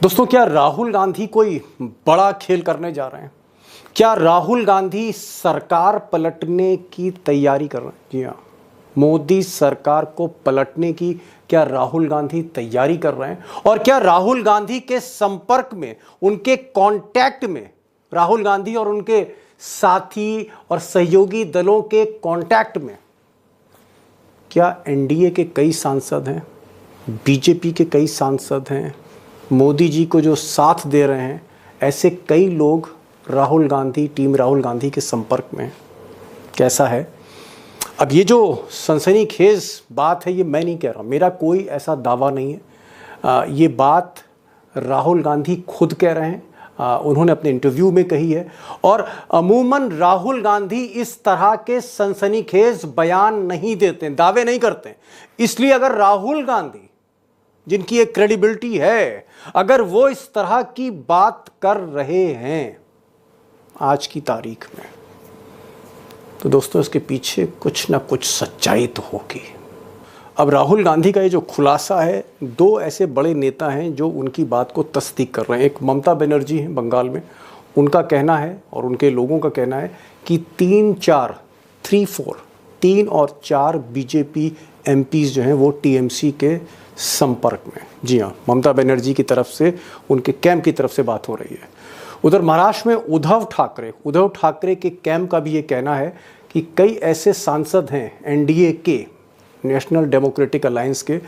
दोस्तों, क्या राहुल गांधी कोई बड़ा खेल करने जा रहे हैं? क्या राहुल गांधी सरकार पलटने की तैयारी कर रहे हैं? जी हाँ, मोदी सरकार को पलटने की क्या राहुल गांधी तैयारी कर रहे हैं? और क्या राहुल गांधी के संपर्क में, उनके कांटेक्ट में, राहुल गांधी और उनके साथी और सहयोगी दलों के कांटेक्ट में क्या एनडीए के कई सांसद हैं, बीजेपी के कई सांसद हैं, मोदी जी को जो साथ दे रहे हैं, ऐसे कई लोग राहुल गांधी, टीम राहुल गांधी के संपर्क में? कैसा है? अब ये जो सनसनीखेज बात है, ये मैं नहीं कह रहा, मेरा कोई ऐसा दावा नहीं है। ये बात राहुल गांधी खुद कह रहे हैं, उन्होंने अपने इंटरव्यू में कही है। और अमूमन राहुल गांधी इस तरह के सनसनीखेज बयान नहीं देते, दावे नहीं करते। इसलिए अगर राहुल गांधी, जिनकी एक क्रेडिबिलिटी है, अगर वो इस तरह की बात कर रहे हैं आज की तारीख में, तो दोस्तों इसके पीछे कुछ ना कुछ सच्चाई तो होगी। अब राहुल गांधी का ये जो खुलासा है, दो ऐसे बड़े नेता हैं जो उनकी बात को तस्दीक कर रहे हैं। एक ममता बनर्जी हैं बंगाल में, उनका कहना है और उनके लोगों का कहना है कि 3 और 4 बीजेपी एमपीज जो हैं वो टीएमसी के संपर्क में। जी हाँ, ममता बनर्जी की तरफ से, उनके कैंप की तरफ से बात हो रही है। उधर महाराष्ट्र में उद्धव ठाकरे के कैंप का भी ये कहना है कि कई ऐसे सांसद हैं एनडीए के, नेशनल डेमोक्रेटिक अलायंस के,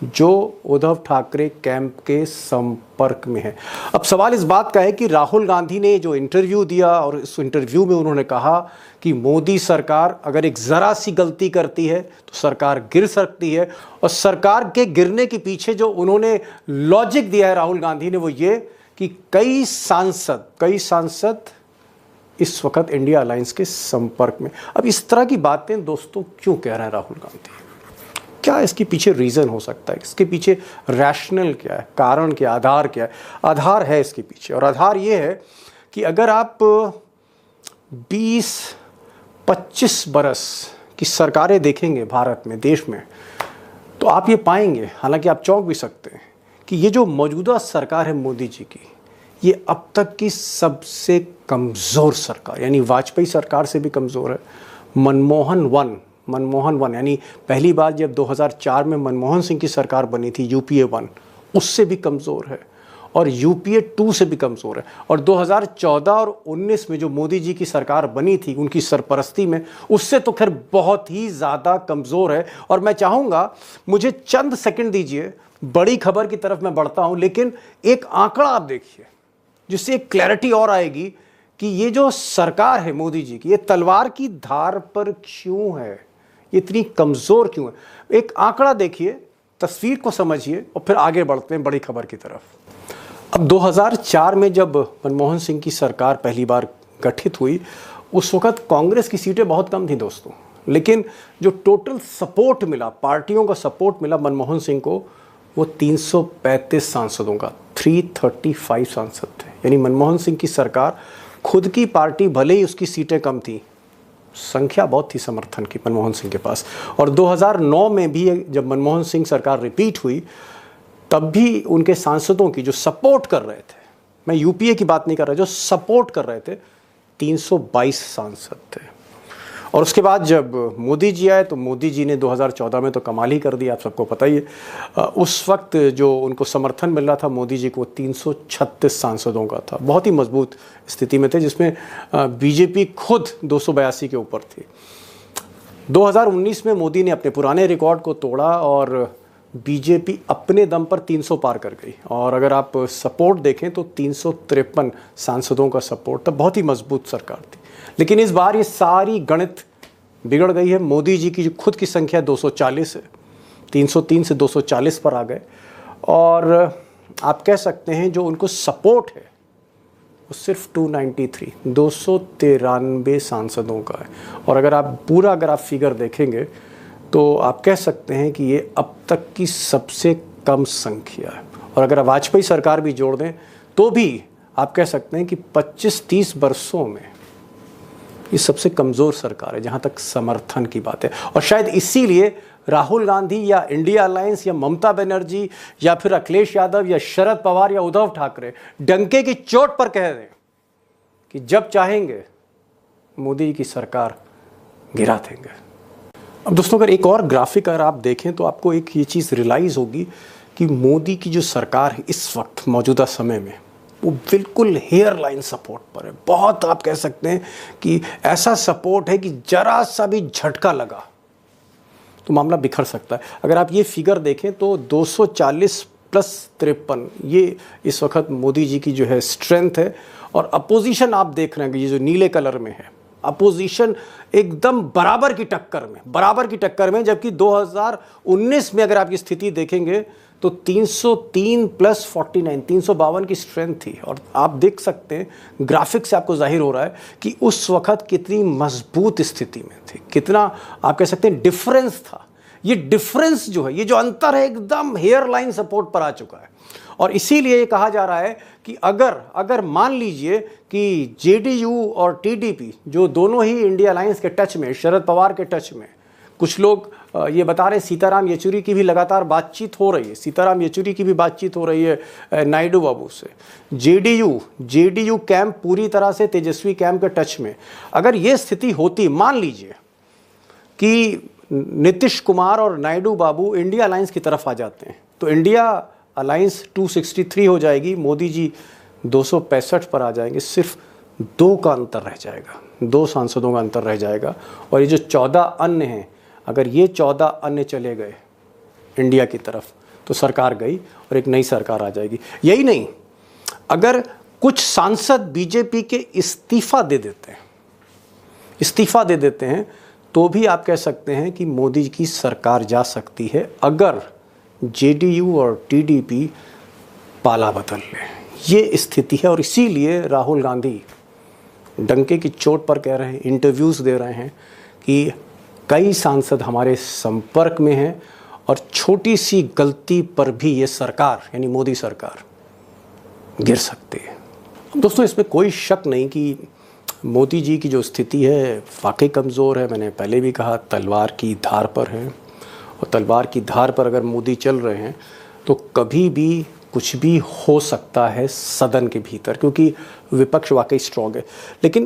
जो उद्धव ठाकरे कैंप के संपर्क में है। अब सवाल इस बात का है कि राहुल गांधी ने जो इंटरव्यू दिया और इस इंटरव्यू में उन्होंने कहा कि मोदी सरकार अगर एक ज़रा सी गलती करती है तो सरकार गिर सकती है। और सरकार के गिरने के पीछे जो उन्होंने लॉजिक दिया है राहुल गांधी ने, वो ये कि कई सांसद इस वक्त इंडिया अलायंस के संपर्क में। अब इस तरह की बातें दोस्तों क्यों कह रहे हैं राहुल गांधी? क्या इसके पीछे रीज़न हो सकता है? इसके पीछे रैशनल क्या है, कारण क्या, आधार क्या है? आधार है इसके पीछे, और आधार ये है कि अगर आप 20-25 बरस की सरकारें देखेंगे भारत में, देश में, तो आप ये पाएंगे, हालांकि आप चौंक भी सकते हैं, कि ये जो मौजूदा सरकार है मोदी जी की, ये अब तक की सबसे कमज़ोर सरकार, यानी वाजपेयी सरकार से भी कमज़ोर है। मनमोहन वन यानी पहली बार जब 2004 में मनमोहन सिंह की सरकार बनी थी, यूपीए 1, उससे भी कमज़ोर है, और यूपीए 2 से भी कमज़ोर है। और 2014 और 19 में जो मोदी जी की सरकार बनी थी उनकी सरपरस्ती में, उससे तो खैर बहुत ही ज़्यादा कमज़ोर है। और मैं चाहूँगा, मुझे चंद सेकंड दीजिए, बड़ी खबर की तरफ मैं बढ़ता हूँ, लेकिन एक आंकड़ा आप देखिए जिससे एक क्लैरिटी और आएगी कि ये जो सरकार है मोदी जी की, ये तलवार की धार पर क्यों है, ये इतनी कमज़ोर क्यों है। एक आंकड़ा देखिए, तस्वीर को समझिए और फिर आगे बढ़ते हैं बड़ी खबर की तरफ। अब 2004 में जब मनमोहन सिंह की सरकार पहली बार गठित हुई, उस वक्त कांग्रेस की सीटें बहुत कम थी दोस्तों, लेकिन जो टोटल सपोर्ट मिला, पार्टियों का सपोर्ट मिला मनमोहन सिंह को, वो 335 सांसदों का, 335 सांसद थे। यानी मनमोहन सिंह की सरकार, खुद की पार्टी भले ही उसकी सीटें कम थी, संख्या बहुत थी समर्थन की मनमोहन सिंह के पास। और 2009 में भी जब मनमोहन सिंह सरकार रिपीट हुई, तब भी उनके सांसदों की जो सपोर्ट कर रहे थे, मैं यूपीए की बात नहीं कर रहा, जो सपोर्ट कर रहे थे, 322 सांसद थे। और उसके बाद जब मोदी जी आए, तो मोदी जी ने 2014 में तो कमाल ही कर दिया, आप सबको पता ही है। उस वक्त जो उनको समर्थन मिल रहा था मोदी जी को, 336 सांसदों का था। बहुत ही मजबूत स्थिति में थे, जिसमें बीजेपी खुद 282 के ऊपर थी। 2019 में मोदी ने अपने पुराने रिकॉर्ड को तोड़ा और बीजेपी अपने दम पर 300 पार कर गई। और अगर आप सपोर्ट देखें तो 353 सांसदों का सपोर्ट था। बहुत ही मजबूत सरकार थी। लेकिन इस बार ये सारी गणित बिगड़ गई है। मोदी जी की जो खुद की संख्या 240 है, 303 से 240 पर आ गए। और आप कह सकते हैं जो उनको सपोर्ट है वो सिर्फ 293 सांसदों का है। और अगर आप फिगर देखेंगे तो आप कह सकते हैं कि ये अब तक की सबसे कम संख्या है। और अगर आप वाजपेयी सरकार भी जोड़ दें तो भी आप कह सकते हैं कि 25-30 वर्षों में ये सबसे कमज़ोर सरकार है जहाँ तक समर्थन की बात है। और शायद इसीलिए राहुल गांधी या इंडिया अलायंस या ममता बनर्जी या फिर अखिलेश यादव या शरद पवार या उद्धव ठाकरे डंके की चोट पर कह दें कि जब चाहेंगे मोदी की सरकार गिरा देंगे। अब दोस्तों अगर एक और ग्राफिक अगर आप देखें तो आपको एक ये चीज़ रियलाइज़ होगी कि मोदी की जो सरकार है इस वक्त मौजूदा समय में वो बिल्कुल हेयर लाइन सपोर्ट पर है। बहुत आप कह सकते हैं कि ऐसा सपोर्ट है कि जरा सा भी झटका लगा तो मामला बिखर सकता है। अगर आप ये फिगर देखें तो 240 प्लस 53 ये इस वक्त मोदी जी की जो है स्ट्रेंथ है। और अपोजिशन आप देख रहे हैं कि ये जो नीले कलर में है, अपोजिशन एकदम बराबर की टक्कर में, जबकि 2019 में अगर आप ये स्थिति देखेंगे तो 303 प्लस 49 352 की स्ट्रेंथ थी। और आप देख सकते हैं ग्राफिक से आपको जाहिर हो रहा है कि उस वक्त कितनी मजबूत स्थिति में थी, कितना आप कह सकते हैं डिफरेंस था। ये डिफरेंस जो है, ये जो अंतर है, एकदम हेयर लाइन सपोर्ट पर आ चुका है। और इसीलिए ये कहा जा रहा है कि अगर मान लीजिए कि जेडीयू और टीडीपी जो दोनों ही इंडिया अलायंस के टच में, शरद पवार के टच में, कुछ लोग ये बता रहे हैं सीताराम येचुरी की भी लगातार बातचीत हो रही है, सीताराम येचुरी की भी बातचीत हो रही है नायडू बाबू से। जेडीयू कैंप पूरी तरह से तेजस्वी कैंप के टच में। अगर ये स्थिति होती, मान लीजिए कि नीतीश कुमार और नायडू बाबू इंडिया अलायंस की तरफ आ जाते हैं तो इंडिया अलायंस 263 हो जाएगी, मोदी जी 265 पर आ जाएंगे। सिर्फ 2 का अंतर रह जाएगा, 2 सांसदों का अंतर रह जाएगा। और ये जो 14 अन्य हैं, अगर ये 14 अन्य चले गए इंडिया की तरफ तो सरकार गई और एक नई सरकार आ जाएगी। यही नहीं, अगर कुछ सांसद बीजेपी के इस्तीफा दे देते हैं तो भी आप कह सकते हैं कि मोदी की सरकार जा सकती है, अगर जेडीयू और टीडीपी पाला बदल ले। ये स्थिति है। और इसीलिए राहुल गांधी डंके की चोट पर कह रहे हैं, इंटरव्यूज़ दे रहे हैं कि कई सांसद हमारे संपर्क में हैं और छोटी सी गलती पर भी ये सरकार यानी मोदी सरकार गिर सकती है। दोस्तों इसमें कोई शक नहीं कि मोदी जी की जो स्थिति है वाकई कमज़ोर है। मैंने पहले भी कहा, तलवार की धार पर है और तलवार की धार पर अगर मोदी चल रहे हैं तो कभी भी कुछ भी हो सकता है सदन के भीतर, क्योंकि विपक्ष वाकई स्ट्रॉन्ग है। लेकिन